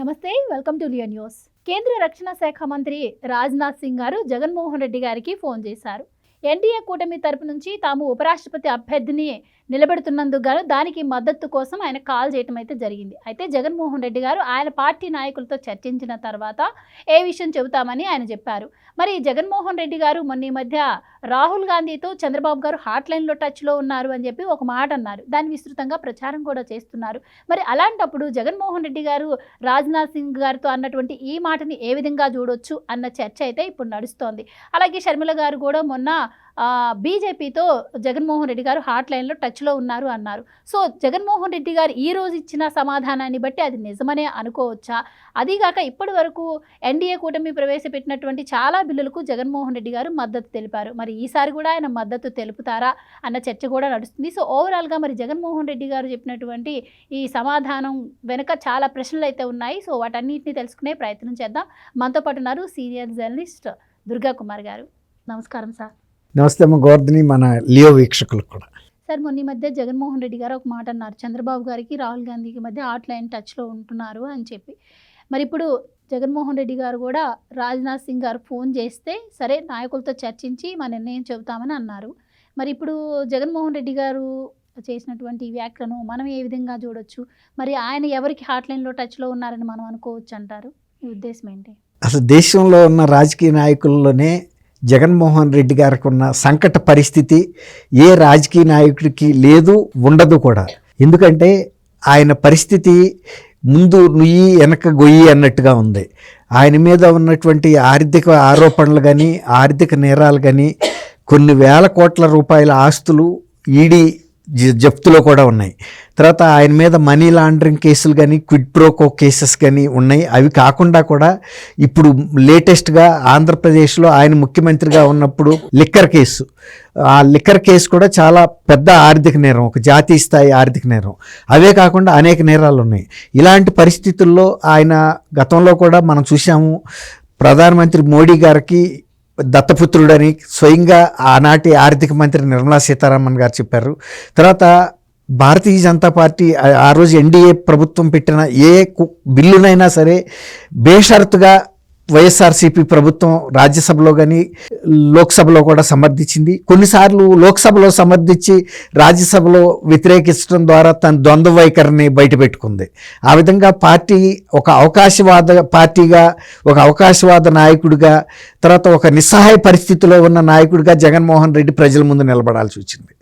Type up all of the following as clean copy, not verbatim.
నమస్తే, welcome to Leo news. కేంద్ర రక్షణ శాఖ మంత్రి రాజ్నాథ్ సింగ్ గారు జగన్మోహన్ రెడ్డి గారికి ఫోన్ చేశారు. ఎన్డీఏ కూటమి తరపు నుంచి తాము ఉపరాష్ట్రపతి అభ్యర్థిని నిలబెడుతున్నందుకు గాను దానికి మద్దతు కోసం ఆయన కాల్ చేయడం అయితే జరిగింది. అయితే జగన్మోహన్ రెడ్డి గారు ఆయన పార్టీ నాయకులతో చర్చించిన తర్వాత ఏ విషయం చెబుతామని ఆయన చెప్పారు. మరి జగన్మోహన్ రెడ్డి గారు మొన్న ఈ మధ్య రాహుల్ గాంధీతో చంద్రబాబు గారు హాట్లైన్లో టచ్లో ఉన్నారు అని చెప్పి ఒక మాట అన్నారు. దాన్ని విస్తృతంగా ప్రచారం కూడా చేస్తున్నారు. మరి అలాంటప్పుడు జగన్మోహన్ రెడ్డి గారు రాజ్నాథ్ సింగ్ గారితో అన్నటువంటి ఈ మాటని ఏ విధంగా చూడొచ్చు అన్న చర్చ అయితే ఇప్పుడు నడుస్తోంది. అలాగే షర్మిల గారు కూడా మొన్న బీజేపీతో జగన్మోహన్ రెడ్డి గారు హాట్లైన్లో టచ్లో ఉన్నారు అన్నారు. సో జగన్మోహన్ రెడ్డి గారు ఈ రోజు ఇచ్చిన సమాధానాన్ని బట్టి అది నిజమనే అనుకోవచ్చా? అదీగాక ఇప్పటి వరకు ఎన్డీఏ కూటమి ప్రవేశపెట్టినటువంటి చాలా బిల్లులకు జగన్మోహన్ రెడ్డి గారు మద్దతు తెలిపారు. మరి ఈసారి కూడా ఆయన మద్దతు తెలుపుతారా అన్న చర్చ కూడా నడుస్తుంది. సో ఓవరాల్గా మరి జగన్మోహన్ రెడ్డి గారు చెప్పినటువంటి ఈ సమాధానం వెనుక చాలా ప్రశ్నలు అయితే ఉన్నాయి. సో వాటన్నిటిని తెలుసుకునే ప్రయత్నం చేద్దాం. మనతో పాటు ఉన్నారు సీనియర్ జర్నలిస్ట్ దుర్గా కుమార్ గారు. నమస్కారం సార్. నమస్తే అమ్మ గోవర్ధని, మన లియో వీక్షకులకు కూడా. సార్, మొన్న ఈ మధ్య జగన్మోహన్ రెడ్డి గారు ఒక మాట అన్నారు, చంద్రబాబు గారికి రాహుల్ గాంధీకి మధ్య హాట్లైన్ టచ్లో ఉంటున్నారు అని చెప్పి. మరి ఇప్పుడు జగన్మోహన్ రెడ్డి గారు కూడా రాజ్నాథ్ సింగ్ గారు ఫోన్ చేస్తే సరే నాయకులతో చర్చించి మా నిర్ణయం చెబుతామని అన్నారు. మరి ఇప్పుడు జగన్మోహన్ రెడ్డి గారు చేసినటువంటి వ్యాఖ్యలను మనం ఏ విధంగా చూడొచ్చు? మరి ఆయన ఎవరికి హాట్లైన్లో టచ్లో ఉన్నారని మనం అనుకోవచ్చు అంటారు? మీ ఉద్దేశం ఏంటి? అసలు దేశంలో ఉన్న రాజకీయ నాయకుల్లోనే జగన్మోహన్ రెడ్డి గారికి ఉన్న సంకట పరిస్థితి ఏ రాజకీయ నాయకుడికి లేదు, ఉండదు కూడా. ఎందుకంటే ఆయన పరిస్థితి ముందు నుయ్యి వెనక గొయ్యి అన్నట్టుగా ఉంది. ఆయన మీద ఉన్నటువంటి ఆర్థిక ఆరోపణలు కానీ ఆర్థిక నేరాలు కానీ కొన్ని వేల కోట్ల రూపాయల ఆస్తులు ఈడీ జప్తులో కూడా ఉన్నాయి. తర్వాత ఆయన మీద మనీ లాండరింగ్ కేసులు కానీ క్విడ్ ప్రోకో కేసెస్ కానీ ఉన్నాయి. అవి కాకుండా కూడా ఇప్పుడు లేటెస్ట్గా ఆంధ్రప్రదేశ్లో ఆయన ముఖ్యమంత్రిగా ఉన్నప్పుడు లిక్కర్ కేసు, ఆ లిక్కర్ కేసు కూడా చాలా పెద్ద ఆర్థిక నేరం, ఒక జాతీయ స్థాయి ఆర్థిక నేరం. అవే కాకుండా అనేక నేరాలు ఉన్నాయి. ఇలాంటి పరిస్థితుల్లో ఆయన గతంలో కూడా మనం చూసాము, ప్రధానమంత్రి మోడీ గారికి దత్తపుత్రుడని స్వయంగా ఆనాటి ఆర్థిక మంత్రి నిర్మలా సీతారామన్ గారు చెప్పారు. తర్వాత భారతీయ జనతా పార్టీ ఆ రోజు ఎన్డీఏ ప్రభుత్వం పెట్టిన ఏ బిల్లునైనా సరే బేషరతుగా వైఎస్ఆర్సీపీ ప్రభుత్వం రాజ్యసభలో కానీ లోక్సభలో కూడా సమర్థించింది. కొన్నిసార్లు లోక్సభలో సమర్థించి రాజ్యసభలో వ్యతిరేకించడం ద్వారా తన ద్వంద్వ వైఖరిని బయటపెట్టుకుంది. ఆ విధంగా పార్టీ ఒక అవకాశవాద పార్టీగా, ఒక అవకాశవాద నాయకుడిగా, తర్వాత ఒక నిస్సహాయ పరిస్థితిలో ఉన్న నాయకుడిగా జగన్మోహన్ రెడ్డి ప్రజల ముందు నిలబడాల్సి వచ్చింది.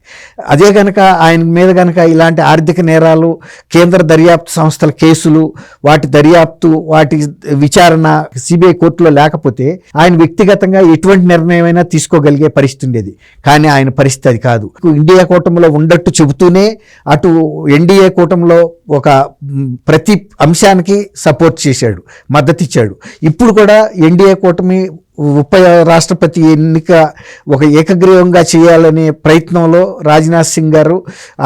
అదే కనుక ఆయన మీద కనుక ఇలాంటి ఆర్థిక నేరాలు, కేంద్ర దర్యాప్తు సంస్థల కేసులు, వాటి దర్యాప్తు, వాటి విచారణ సిబిఐ కోర్టులో లేకపోతే ఆయన వ్యక్తిగతంగా ఎటువంటి నిర్ణయమైనా తీసుకోగలిగే పరిస్థితి ఉండేది. కానీ ఆయన పరిస్థితి అది కాదు. ఇండియా కూటమిలో ఉండట్టు చెబుతూనే అటు ఎన్డీఏ కూటమిలో ఒక ప్రతి అంశానికి సపోర్ట్ చేశాడు, మద్దతు ఇచ్చాడు. ఇప్పుడు కూడా ఎన్డీఏ కూటమి రాష్ట్రపతి ఎన్నిక ఒక ఏకగ్రీవంగా చేయాలనే ప్రయత్నంలో రాజ్నాథ్ సింగ్ గారు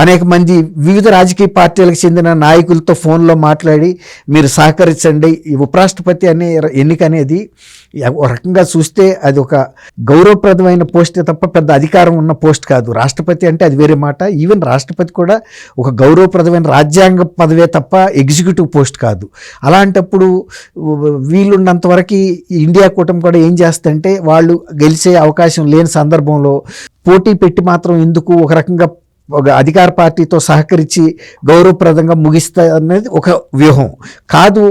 అనేక మంది వివిధ రాజకీయ పార్టీలకు చెందిన నాయకులతో ఫోన్లో మాట్లాడి మీరు సహకరించండి. ఈ ఉపరాష్ట్రపతి అనే ఎన్నిక అనేది ఒక రకంగా చూస్తే అది ఒక గౌరవప్రదమైన పోస్టే తప్ప పెద్ద అధికారం ఉన్న పోస్ట్ కాదు. రాష్ట్రపతి అంటే అది వేరే మాట. ఈవెన్ రాష్ట్రపతి కూడా ఒక గౌరవప్రదమైన రాజ్యాంగ పదవే తప్ప ఎగ్జిక్యూటివ్ పోస్ట్ కాదు. అలాంటప్పుడు వీళ్ళున్నంత వరకు ఇండియా కూటమి కూడా ఏం చేస్తుంటే వాళ్ళు గెలిచే అవకాశం లేని సందర్భంలో పోటీ పెట్టి మాత్రం ఎందుకు, ఒక రకంగా ఒక అధికార పార్టీతో సహకరించి గౌరవప్రదంగా ముగిస్తా అనేది ఒక వ్యూహం కాదు.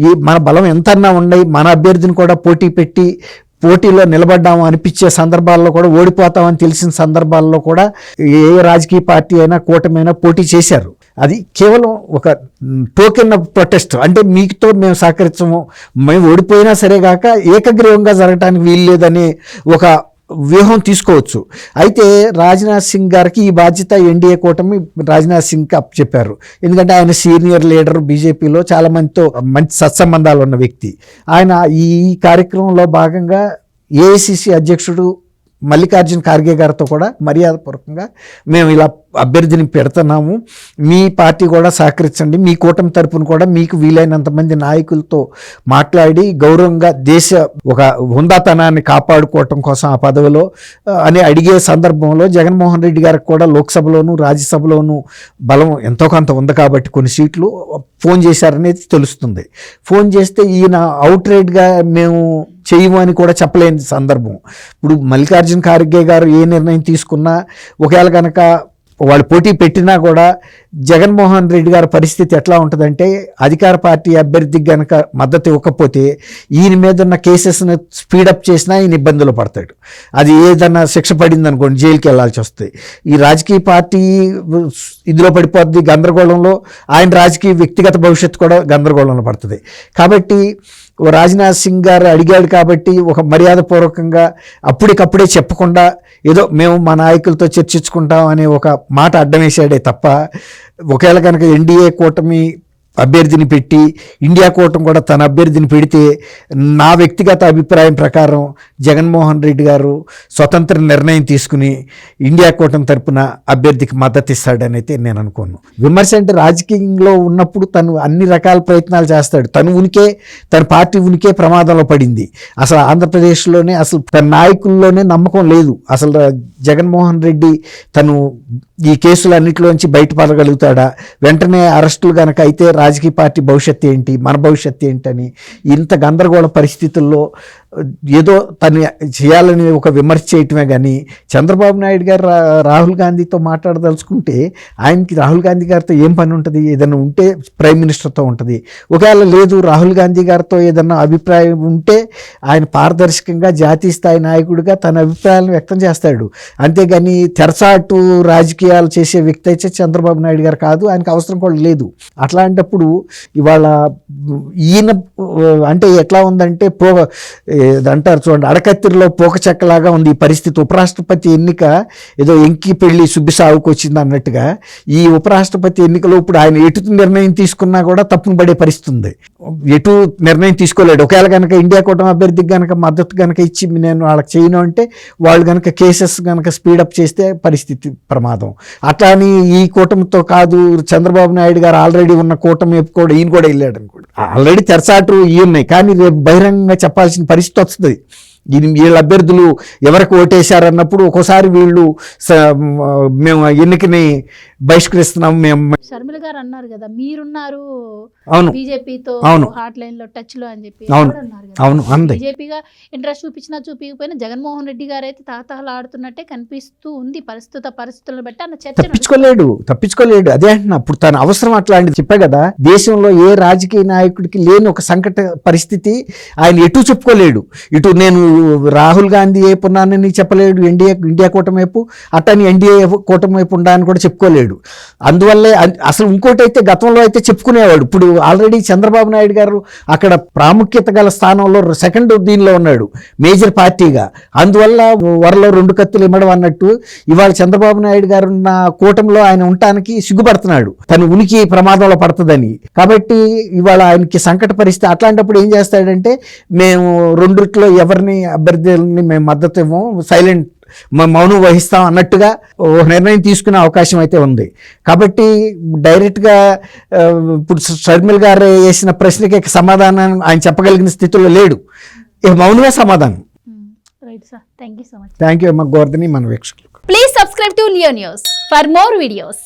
ఈ మన బలం ఎంతన్నా ఉన్నాయి, మన అభ్యర్థిని కూడా పోటీ పెట్టి పోటీలో నిలబడ్డాము అనిపించే సందర్భాల్లో కూడా ఓడిపోతామని తెలిసిన సందర్భాల్లో కూడా ఏ రాజకీయ పార్టీ అయినా కూటమైనా పోటీ చేశారు. అది కేవలం ఒక టోకెన్ ఆఫ్ ప్రొటెస్ట్, అంటే మీతో మేము సహకరించము, మేము ఓడిపోయినా సరే కాక ఏకగ్రీవంగా జరగడానికి వీలు లేదనే ఒక వ్యూహం తీసుకోవచ్చు. అయితే రాజ్నాథ్ సింగ్ గారికి ఈ బాధ్యత ఎన్డీఏ కూటమి రాజ్నాథ్ సింగ్కి అప్పచెప్పారు. ఎందుకంటే ఆయన సీనియర్ లీడర్, బీజేపీలో చాలా మందితో మంచి సత్సంబంధాలు ఉన్న వ్యక్తి. ఆయన ఈ కార్యక్రమంలో భాగంగా ఏఐసిసి అధ్యక్షుడు మల్లికార్జున ఖార్గే గారితో కూడా మర్యాదపూర్వకంగా మేము ఇలా అభ్యర్థిని పెడుతున్నాము, మీ పార్టీ కూడా సహకరించండి, మీ కూటమి తరపున కూడా మీకు వీలైనంత మంది నాయకులతో మాట్లాడి గౌరవంగా దేశ ఒక హుందాతనాన్ని కాపాడుకోవటం కోసం ఆ పదవిలో అని అడిగే సందర్భంలో జగన్మోహన్ రెడ్డి గారికి కూడా లోక్సభలోను రాజ్యసభలోను బలం ఎంతో కొంత ఉంది కాబట్టి కొన్ని సీట్లు ఫోన్ చేశారనేది తెలుస్తుంది. ఫోన్ చేస్తే ఈయన అవుట్ రైట్గా మేము చేయము అని కూడా చెప్పలేని సందర్భం. ఇప్పుడు మల్లికార్జున ఖార్గే గారు ఏ నిర్ణయం తీసుకున్నా, ఒకవేళ కనుక వాళ్ళు పోటీ పెట్టినా కూడా జగన్మోహన్ రెడ్డి గారి పరిస్థితి ఎట్లా ఉంటుందంటే, అధికార పార్టీ అభ్యర్థికి కనుక మద్దతు ఇవ్వకపోతే ఈయన మీద ఉన్న కేసెస్ని స్పీడప్ చేసినా ఈయన ఇబ్బందులు పడతాడు. అది ఏదన్నా శిక్ష పడింది అనుకోండి, జైలుకి వెళ్లాల్సి వస్తుంది. ఈ రాజకీయ పార్టీ ఇదిలో పడిపోద్ది, గందరగోళంలో ఆయన రాజకీయ వ్యక్తిగత భవిష్యత్తు కూడా గందరగోళంలో పడుతుంది. కాబట్టి రాజ్నాథ్ సింగ్ గారు అడిగాడు కాబట్టి ఒక మర్యాదపూర్వకంగా అప్పటికప్పుడే చెప్పకుండా ఏదో మేము మా నాయకులతో చర్చించుకుంటాం అనే ఒక మాట అడ్డం వేసాడే తప్ప, ఒకవేళ కనుక ఎన్డీఏ కూటమి అభ్యర్థిని పెట్టి ఇండియా కూటమి కూడా తన అభ్యర్థిని పెడితే నా వ్యక్తిగత అభిప్రాయం ప్రకారం జగన్మోహన్ రెడ్డి గారు స్వతంత్ర నిర్ణయం తీసుకుని ఇండియా కూటమి తరపున అభ్యర్థికి మద్దతు ఇస్తాడని అయితే నేను అనుకోను. విమర్శ అంటే రాజకీయంలో ఉన్నప్పుడు తను అన్ని రకాల ప్రయత్నాలు చేస్తాడు. తన పార్టీ ఉనికే ప్రమాదంలో పడింది. అసలు ఆంధ్రప్రదేశ్లోనే అసలు తన నాయకుల్లోనే నమ్మకం లేదు. అసలు జగన్మోహన్ రెడ్డి తను ఈ కేసులన్నింటిలోంచి బయటపడగలుగుతాడా, వెంటనే అరెస్టులు కనుక అయితే రాజకీయ పార్టీ భవిష్యత్తు ఏంటి, మన భవిష్యత్తు ఏంటని ఇంత గందరగోళ పరిస్థితుల్లో ఏదో తను చేయాలని ఒక విమర్శ చేయటమే కానీ, చంద్రబాబు నాయుడు గారు రాహుల్ గాంధీతో మాట్లాడదలుచుకుంటే ఆయనకి రాహుల్ గాంధీ గారితో ఏం పని ఉంటుంది? ఏదైనా ఉంటే ప్రైమ్ మినిస్టర్తో ఉంటుంది. ఒకవేళ లేదు రాహుల్ గాంధీ గారితో ఏదన్నా అభిప్రాయం ఉంటే ఆయన పారదర్శకంగా జాతీయ స్థాయి నాయకుడిగా తన అభిప్రాయాలను వ్యక్తం చేస్తాడు. అంతేగాని తెరచాటు రాజకీయాలు చేసే వ్యక్తి అయితే చంద్రబాబు నాయుడు గారు కాదు, ఆయనకు అవసరం కూడా లేదు. అట్లాంటప్పుడు ఇవాళ ఈయన అంటే ఎట్లా ఉందంటే అంటారు చూడండి, అడకత్తిరిలో పోక చెక్కలాగా ఉంది ఈ పరిస్థితి. ఉపరాష్ట్రపతి ఎన్నిక ఏదో ఎంకి పెళ్లి సుబ్బి సాగుకు వచ్చింది అన్నట్టుగా ఈ ఉపరాష్ట్రపతి ఎన్నికలో ఇప్పుడు ఆయన ఎటు నిర్ణయం తీసుకున్నా కూడా తప్పును పడే పరిస్థితి ఉంది. ఎటు నిర్ణయం తీసుకోలేడు. ఒకవేళ కనుక ఇండియా కూటమి అభ్యర్థికి కనుక మద్దతు కనుక ఇచ్చి నేను వాళ్ళకి చేయను అంటే వాళ్ళు కనుక కేసెస్ కనుక స్పీడప్ చేస్తే పరిస్థితి ప్రమాదం. అట్లా అని ఈ కూటమితో కాదు, చంద్రబాబు నాయుడు గారు ఆల్రెడీ ఉన్న కూటమి కూడా ఈయన కూడా వెళ్ళాడు అనుకోండి. ఆల్రెడీ తెరచాటు ఇవి ఉన్నాయి, కానీ రేపు బహిరంగంగా చెప్పాల్సిన పరిస్థితి వస్తుంది. వీళ్ళ అభ్యర్థులు ఎవరికి ఓటేశారన్నప్పుడు ఒక్కోసారి వీళ్ళు మేము ఎన్నికని బహిష్కరిస్తున్నాం. మేము షర్మిల గారు అన్నారు కదా, మీరున్నారు అవును బీజేపీతో అవును హాట్ లైన్ లో టచ్ లో అని చెప్పి అవును అవును అంది. బీజేపీగా ఇంట్రెస్ట్ చూపించినా చూపించకపోయినా జగన్మోహన్ రెడ్డి గారు అయితే తహతహలాడుతున్నట్టే కనిపిస్తూ ఉంది పరిస్థితులను బట్టి అన్న చర్చ తప్పించుకోలేడు. అదే అంటున్నా, ఇప్పుడు తన అవసరం అట్లాంటిది. చెప్పా కదా, దేశంలో ఏ రాజకీయ నాయకుడికి లేని ఒక సంకట పరిస్థితి. ఆయన ఎటు చెప్పుకోలేడు. ఇటు నేను రాహుల్ గాంధీ వైపు ఉన్నానని చెప్పలేడు, ఇండియా కూటమి వైపు, అట్టని ఎన్డీఏ కూటమి వైపు ఉండాలని కూడా చెప్పుకోలేడు. అందువల్లే అసలు ఇంకోటి అయితే గతంలో అయితే చెప్పుకునేవాడు. ఇప్పుడు ఆల్రెడీ చంద్రబాబు నాయుడు గారు అక్కడ ప్రాముఖ్యత గల స్థానంలో సెకండ్ దీనిలో ఉన్నాడు మేజర్ పార్టీగా. అందువల్ల వరలో రెండు కత్తులు ఇమ్మడం అన్నట్టు ఇవాళ చంద్రబాబు నాయుడు గారు ఉన్న కూటమిలో ఆయన ఉండటానికి సిగ్గుపడుతున్నాడు, తన ఉనికి ప్రమాదంలో పడుతుందని. కాబట్టి ఇవాళ ఆయనకి సంకట పరిస్థితి. అట్లాంటప్పుడు ఏం చేస్తాడంటే, మేము రెండిట్లో ఎవరిని అభ్యర్థులని మేము మద్దతు ఇవ్వము, సైలెంట్ మౌనం వహిస్తాం అన్నట్టుగా నిర్ణయం తీసుకునే అవకాశం అయితే ఉంది. కాబట్టి డైరెక్ట్గా ఇప్పుడు షర్మిల గారు వేసిన ప్రశ్నకి సమాధానం ఆయన చెప్పగలిగిన స్థితిలో లేడు. ఇక మౌనమే సమాధానం. Right sir, thank you so much. Thank you అమ్మ గోవర్ధని, మన వీక్షకులు. Please subscribe to Leo news for more videos.